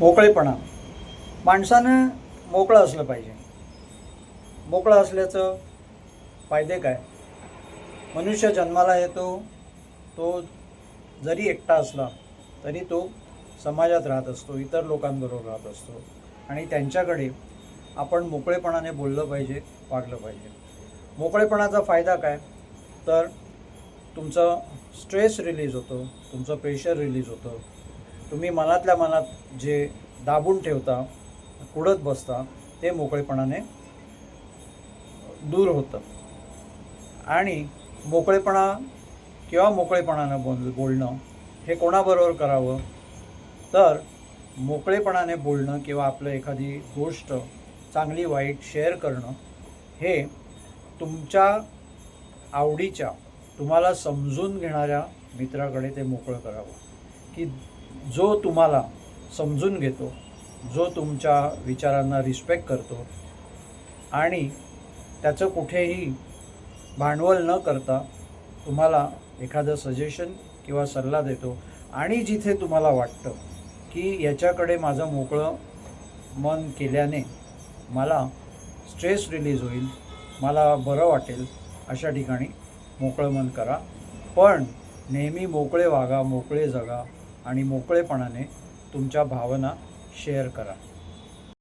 मोकळेपणा. माणसानं मोकळं असलं पाहिजे. मोकळं असल्याचं फायदे काय? मनुष्य जन्माला येतो, तो जरी एकटा असला तरी तो समाजात राहत असतो, इतर लोकांबरोबर राहत असतो आणि त्यांच्याकडे आपण मोकळेपणाने बोललं पाहिजे, वागलं पाहिजे. मोकळेपणाचा फायदा काय? तर तुमचं स्ट्रेस रिलीज होतो, तुमचं प्रेशर रिलीज होतं. तुम्ही मनातल्या मनात जे दाबून ठेवता, कुढत बसता, ते मोकळेपणाने दूर होतं. आणि मोकळेपणा किंवा मोकळेपणानं बोलणं हे कोणाबरोबर करावं? तर मोकळेपणाने बोलणं किंवा आपलं एखादी गोष्ट चांगली वाईट शेअर करणं हे तुमच्या आवडीच्या, तुम्हाला समजून घेणाऱ्या मित्राकडे ते मोकळं करावं, की जो तुम्हाला समजून घेतो, जो तुमच्या विचारांना रिस्पेक्ट करतो आणि त्याचं कुठेही भांडवल न करता तुम्हाला एखादं सजेशन किंवा सल्ला देतो. आणि जिथे तुम्हाला वाटतं की याच्याकडे माझं मोकळं मन केल्याने मला स्ट्रेस रिलीज होईल, मला बरं वाटेल, अशा ठिकाणी मोकळं मन करा. पण नेहमी मोकळे वागा, मोकळे जगा आणि मोकळेपणाने तुमच्या भावना शेअर करा.